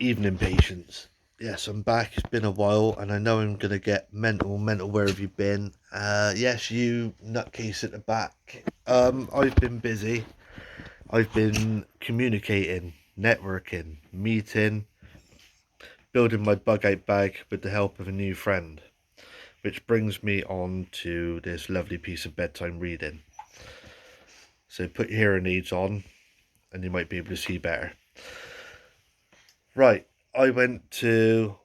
Evening, patients. Yes, I'm back. It's been a while, and I know I'm gonna get mental. Where have you been? Yes, you nutcase at the back. I've been busy. I've been communicating, networking, meeting, building my bug out bag with the help of a new friend, which brings me on to this lovely piece of bedtime reading. So put your hearing aids on, and you might be able to see better. Right, I went to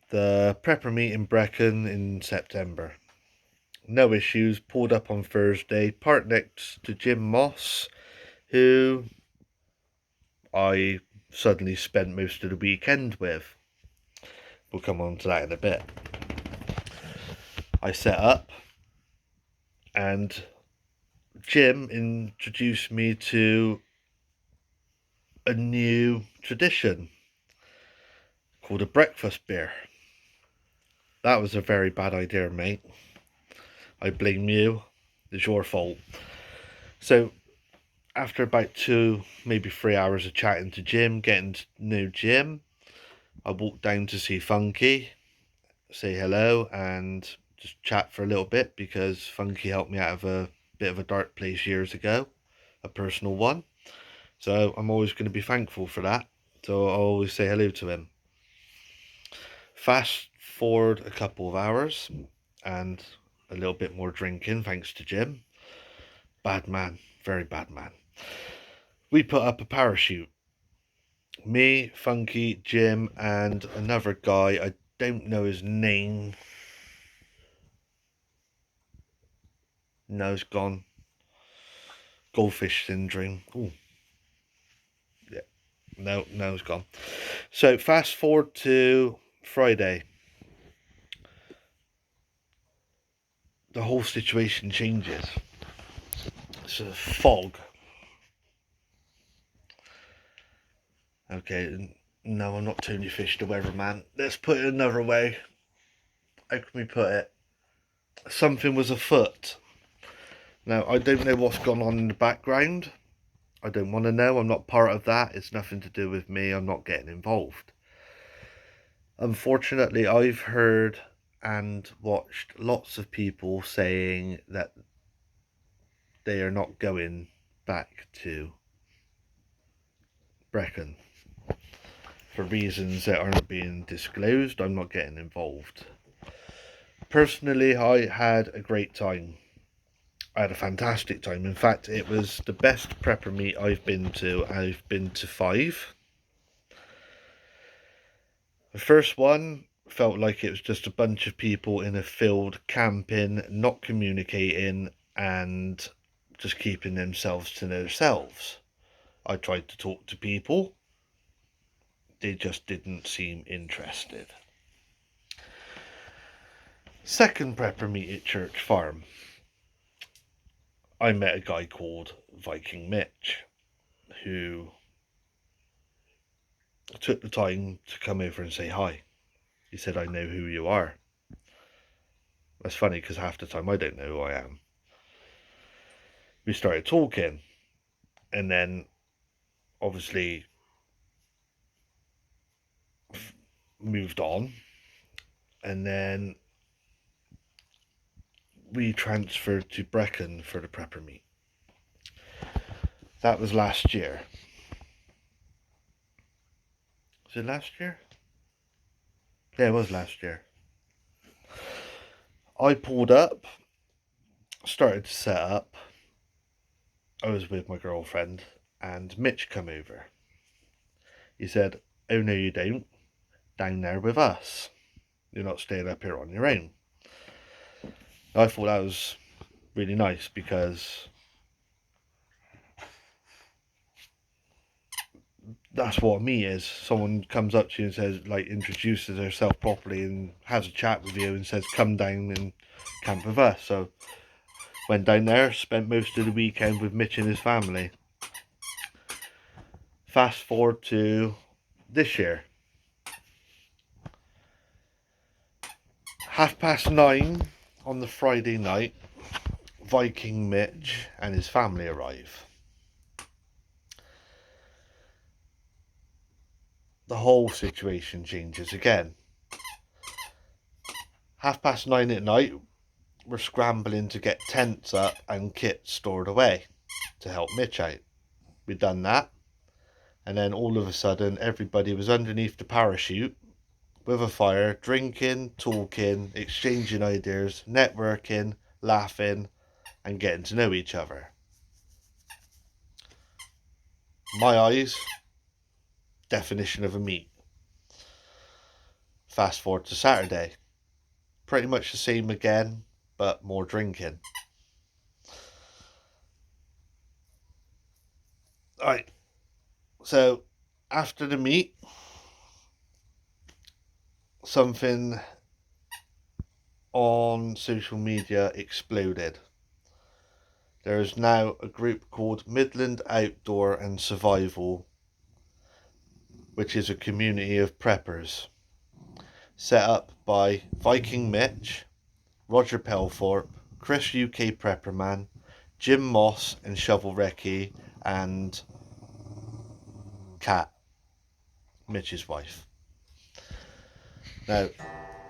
the prepper meet in Brecon in September. No issues, pulled up on Thursday, parked next to Jim Moss, who I suddenly spent most of the weekend with. We'll come on to that in a bit. I set up, and Jim introduced me to a new tradition called a breakfast beer. That was a very bad idea, mate. I blame you. It's your fault. So, after about 2, maybe 3 hours of chatting to Jim, getting to know Jim, I walked down to see Funky, say hello, and just chat for a little bit because Funky helped me out of a bit of a dark place years ago, a personal one. So I'm always going to be thankful for that. So I'll always say hello to him. Fast forward a couple of hours and a little bit more drinking thanks to Jim. Bad man, very bad man. We put up a parachute. Me, Funky, Jim, and another guy, I don't know his name. No, it's gone. Goldfish syndrome. Ooh. Yeah. No, it's gone. So fast forward to Friday. The whole situation changes. It's a fog. Okay, no, I'm not Tony Fish, the weatherman. Let's put it another way. How can we put it? Something was afoot. Now, I don't know what's gone on in the background. I don't want to know. I'm not part of that. It's nothing to do with me. I'm not getting involved. Unfortunately, I've heard and watched lots of people saying that they are not going back to Brecon for reasons that aren't being disclosed. I'm not getting involved. Personally, I had a great time. I had a fantastic time. In fact, it was the best prepper meet I've been to. I've been to 5. The first one felt like it was just a bunch of people in a field camping, not communicating, and just keeping themselves to themselves. I tried to talk to people. They just didn't seem interested. Second prepper meet at Church Farm. I met a guy called Viking Mitch, who took the time to come over and say hi. He said, I know who you are. That's funny because half the time I don't know who I am. We started talking, and then obviously moved on, and then we transferred to Brecon for the prepper meet. That was last year. Was it last year? Yeah, it was last year. I pulled up, started to set up. I was with my girlfriend, and Mitch come over. He said, oh no you don't, down there with us. You're not staying up here on your own. I thought that was really nice because that's what me is. Someone comes up to you and says, like, introduces herself properly and has a chat with you and says, come down and camp with us. So went down there, spent most of the weekend with Mitch and his family. Fast forward to this year. 9:30 on the Friday night, Viking Mitch and his family arrive. the whole situation changes again. 9:30 at night, we're scrambling to get tents up and kit stored away to help Mitch out. We'd done that, and then all of a sudden everybody was underneath the parachute with a fire, drinking, talking, exchanging ideas, networking, laughing, and getting to know each other. My eyes, definition of a meet. Fast forward to Saturday, pretty much the same again, but more drinking. Alright, so after the meet, something on social media exploded. There is now a group called Midland Outdoor and Survival, which is a community of preppers set up by Viking Mitch, Roger Pelthorpe, Chris UK Prepperman, Jim Moss and Shovel Recce, and Kat, Mitch's wife. Now,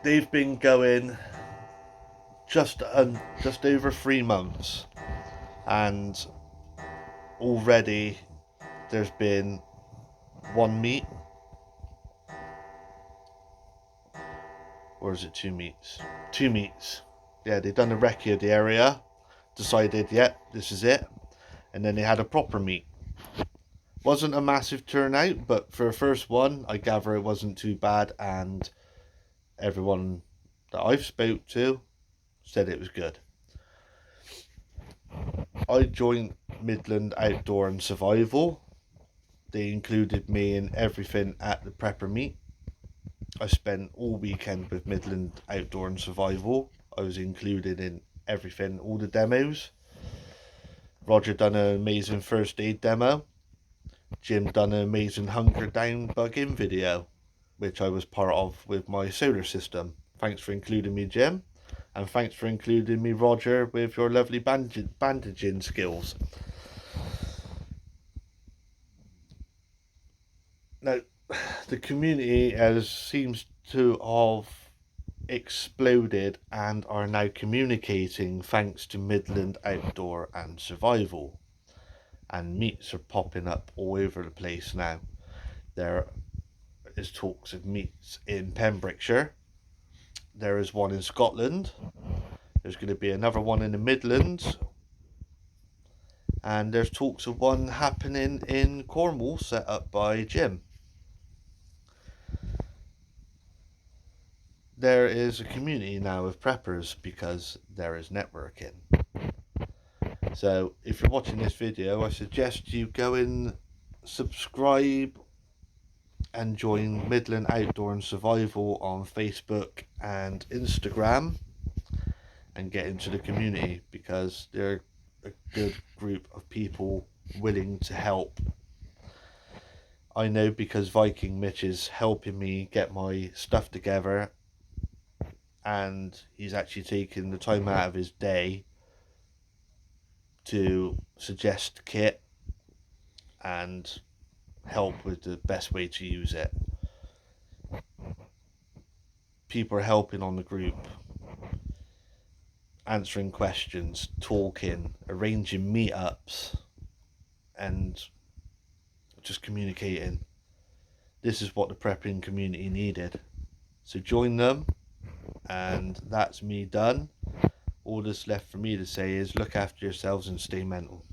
they've been going just over 3 months, and already there's been one meet, or is it 2 meets? 2 meets. Yeah, they've done a recce of the area, decided, yep, this is it, and then they had a proper meet. Wasn't a massive turnout, but for a first one, I gather it wasn't too bad, and everyone that I've spoke to said it was good. I joined Midland Outdoor and Survival. They included me in everything at the prepper meet. I spent all weekend with Midland Outdoor and Survival. I was included in everything, all the demos. Roger done an amazing first aid demo. Jim done an amazing hunker down bug-in video, which I was part of with my solar system. Thanks for including me, Jim. And thanks for including me, Roger, with your lovely bandaging skills. Now, the community seems to have exploded and are now communicating thanks to Midland Outdoor and Survival. And meets are popping up all over the place now. There is talks of meets in Pembrokeshire. There is one in Scotland. There's going to be another one in the Midlands. And there's talks of one happening in Cornwall set up by Jim. There is a community now of preppers because there is networking. So if you're watching this video, I suggest you go and subscribe and join Midland Outdoor and Survival on Facebook and Instagram and get into the community, because they're a good group of people willing to help. I know because Viking Mitch is helping me get my stuff together, and he's actually taken the time out of his day to suggest kit and help with the best way to use it. People are helping on the group, answering questions, talking, arranging meetups, and just communicating. This is what the prepping community needed. So join them, and that's me done. All that's left for me to say is look after yourselves and stay mental.